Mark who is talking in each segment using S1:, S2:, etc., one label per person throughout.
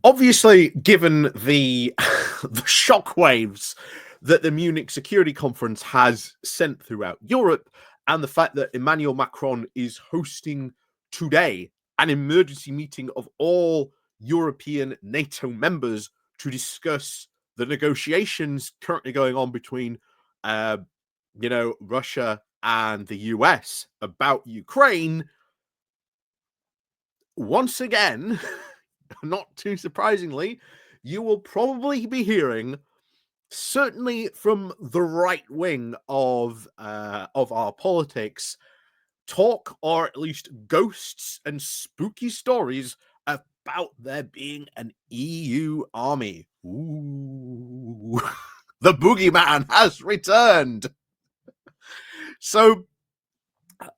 S1: Obviously, given the the shockwaves that the Munich Security Conference has sent throughout Europe, and the fact that Emmanuel Macron is hosting today an emergency meeting of all European NATO members to discuss the negotiations currently going on between, uh, Russia and the US about Ukraine. Once again, not too surprisingly, you will probably be hearing, certainly from the right wing of our politics, talk, or at least ghosts and spooky stories about there being an EU army. Ooh, the boogeyman has returned. So,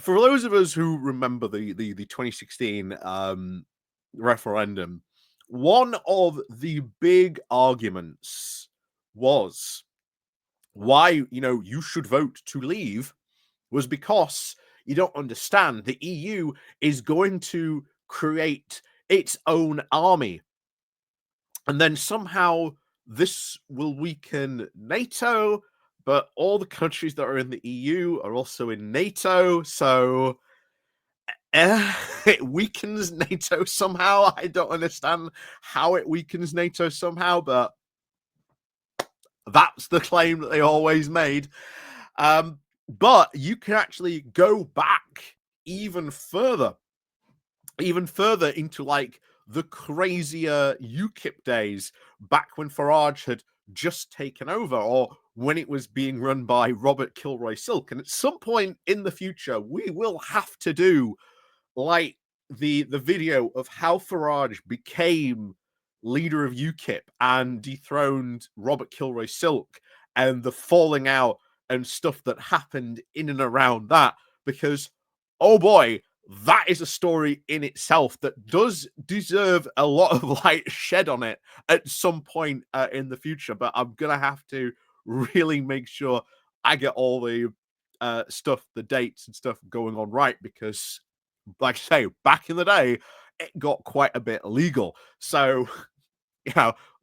S1: for those of us who remember the 2016 referendum, one of the big arguments was why you should vote to leave was because you don't understand the EU is going to create its own army, and then somehow this will weaken NATO, but all the countries that are in the EU are also in NATO, so it weakens NATO somehow. I don't understand how it weakens NATO somehow, but that's the claim that they always made. But you can actually go back even further into like the crazier UKIP days, back when Farage had just taken over, or when it was being run by Robert Kilroy Silk. And at some point in the future, we will have to do like the video of how Farage became leader of UKIP and dethroned Robert Kilroy Silk, and the falling out and stuff that happened in and around that, because oh boy, that is a story in itself that does deserve a lot of light shed on it at some point in the future. But I'm gonna have to really make sure I get all the stuff, the dates and stuff going on right, because like I say, back in the day, it got quite a bit illegal. So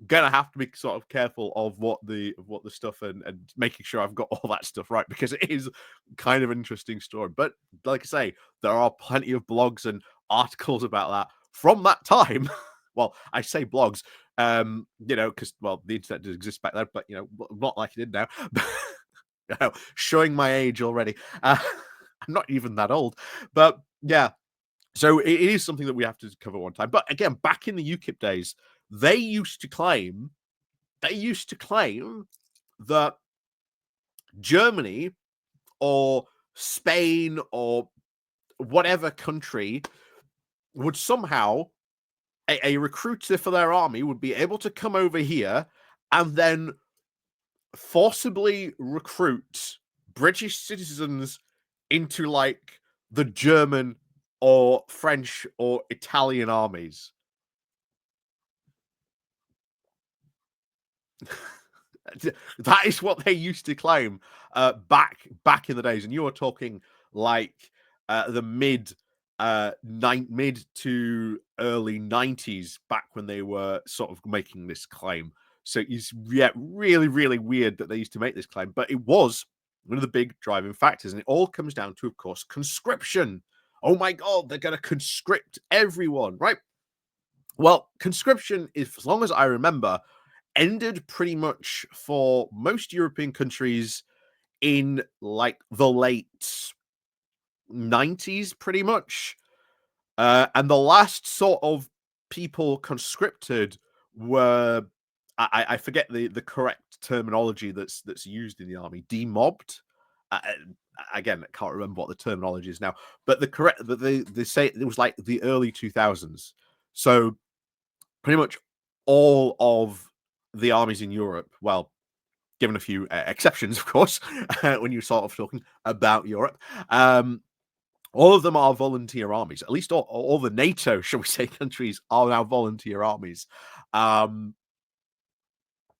S1: gonna have to be sort of careful of what the stuff and making sure I've got all that stuff right, because it is kind of an interesting story. But like I say, there are plenty of blogs and articles about that from that time. Well, I say blogs, because the internet did exist back then, but not like it did now. Showing my age already. I'm not even that old, but yeah. So it is something that we have to cover one time. But again, back in the UKIP days, they used to claim that Germany or Spain or whatever country would somehow, a recruiter for their army would be able to come over here and then forcibly recruit British citizens into like the German or French or Italian armies. That is what they used to claim back in the days, and you are talking like the mid to early 90s, back when they were sort of making this claim. So it's really, really weird that they used to make this claim, but it was one of the big driving factors, and it all comes down to, of course, conscription. Oh my God, they're going to conscript everyone, right? Well, conscription, as long as I remember, ended pretty much for most European countries in like the late 90s, pretty much. And the last sort of people conscripted were, I forget the correct terminology that's used in the army, demobbed. Again, I can't remember what the terminology is now, but they say it was like the early 2000s. So pretty much all of the armies in Europe, well, given a few exceptions, of course, when you're sort of talking about Europe, all of them are volunteer armies. At least all the NATO, shall we say, countries are now volunteer armies.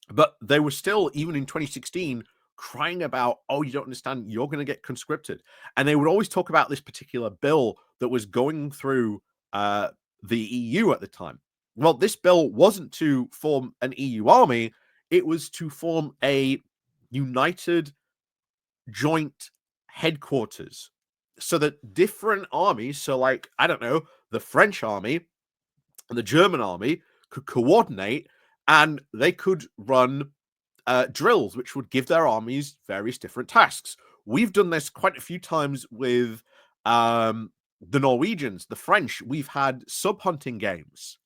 S1: But they were still, even in 2016, crying about, oh, you don't understand, you're going to get conscripted. And they would always talk about this particular bill that was going through the EU at the time. Well, this bill wasn't to form an EU army, it was to form a united joint headquarters so that different armies, so like, I don't know, the French army and the German army could coordinate and they could run drills, which would give their armies various different tasks. We've done this quite a few times with the Norwegians, the French. We've had sub hunting games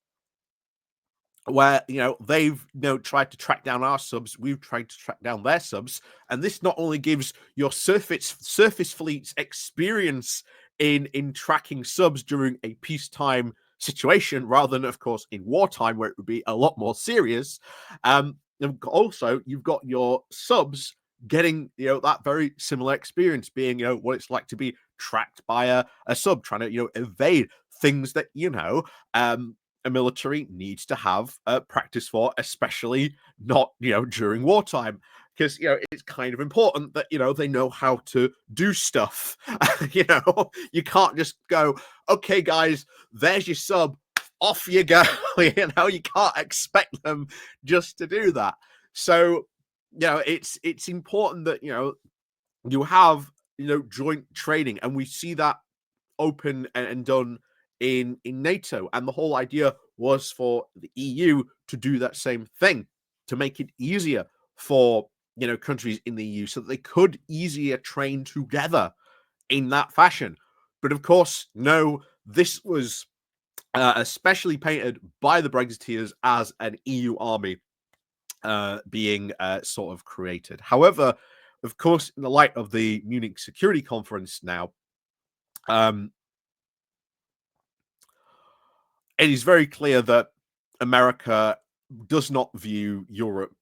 S1: where they've tried to track down our subs, we've tried to track down their subs, and this not only gives your surface fleets experience in tracking subs during a peacetime situation rather than, of course, in wartime where it would be a lot more serious. And also you've got your subs getting that very similar experience, being what it's like to be tracked by a sub trying to evade things that a military needs to have practice for, especially not during wartime, because it's kind of important that they know how to do stuff. You can't just go, okay guys, there's your sub, off you go. You can't expect them just to do that. So it's important that you have joint training, and we see that open and done in NATO. And the whole idea was for the EU to do that same thing, to make it easier for countries in the EU so that they could easier train together in that fashion. But of course, no, this was especially painted by the Brexiteers as an EU army being sort of created. However, of course, in the light of the Munich Security Conference now, it is very clear that America does not view Europe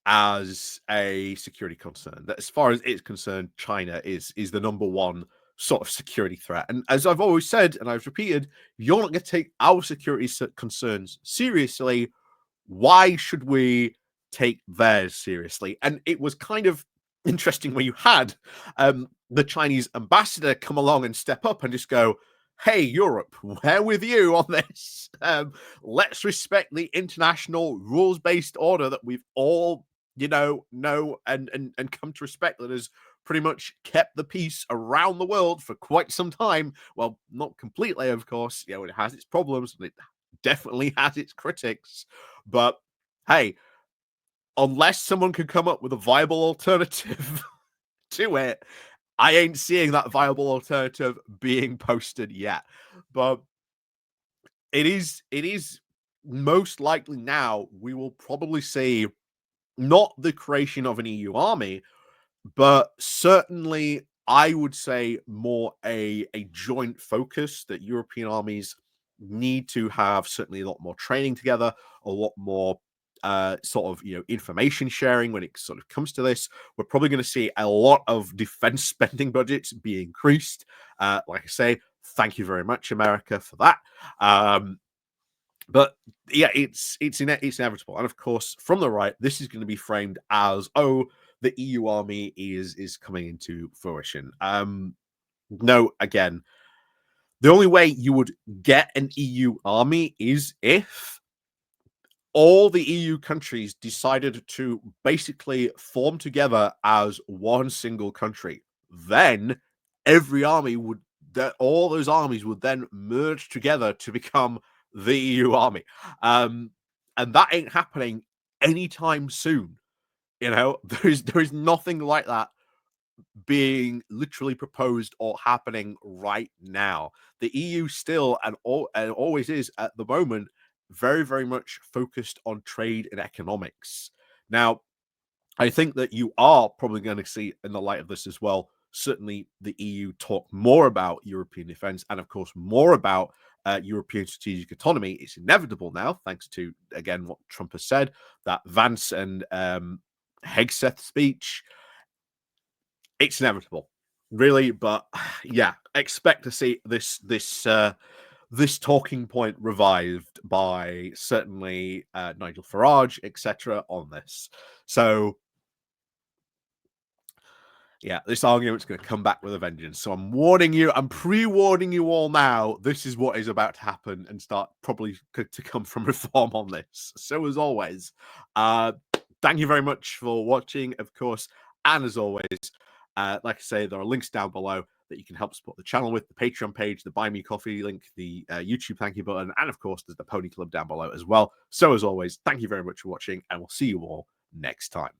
S1: as a security concern. That as far as it's concerned, China is the number one sort of security threat. And as I've always said, and I've repeated, you're not going to take our security concerns seriously. Why should we take theirs seriously? And it was kind of interesting when you had the Chinese ambassador come along and step up and just go, hey, Europe, we're with you on this. Let's respect the international rules-based order that we've all, know and come to respect, that has pretty much kept the peace around the world for quite some time. Well, not completely, of course. It has its problems, and it definitely has its critics. But hey, unless someone can come up with a viable alternative to it, I ain't seeing that viable alternative being posted yet. But it is most likely now we will probably see not the creation of an EU army, but certainly I would say more a joint focus that European armies need to have certainly a lot more training together, a lot more sort of information sharing when it sort of comes to this. We're probably going to see a lot of defense spending budgets be increased. Like I say, thank you very much, America, for that. But yeah, it's inevitable, and of course, from the right, this is going to be framed as, oh, the EU army is coming into fruition. No, again, the only way you would get an EU army is if all the EU countries decided to basically form together as one single country. Then every army would, that all those armies would then merge together to become the EU army. And that ain't happening anytime soon. There is nothing like that being literally proposed or happening right now. The EU still and always is at the moment very, very much focused on trade and economics. Now, I think that you are probably going to see in the light of this as well, certainly the EU talk more about European defense and, of course, more about European strategic autonomy. It's inevitable now, thanks to, again, what Trump has said, that Vance and Hegseth speech. It's inevitable, really. But yeah, expect to see this talking point revived by certainly Nigel Farage, etc. on this. So Yeah, this argument's going to come back with a vengeance. So I'm warning you, I'm pre-warning you all now. This is what is about to happen and start probably to come from reform on this. So as always, thank you very much for watching, of course. And as always, like I say, there are links down below that you can help support the channel with, the Patreon page, the Buy Me Coffee link, the YouTube thank you button, and of course, there's the Pony Club down below as well. So as always, thank you very much for watching, and we'll see you all next time.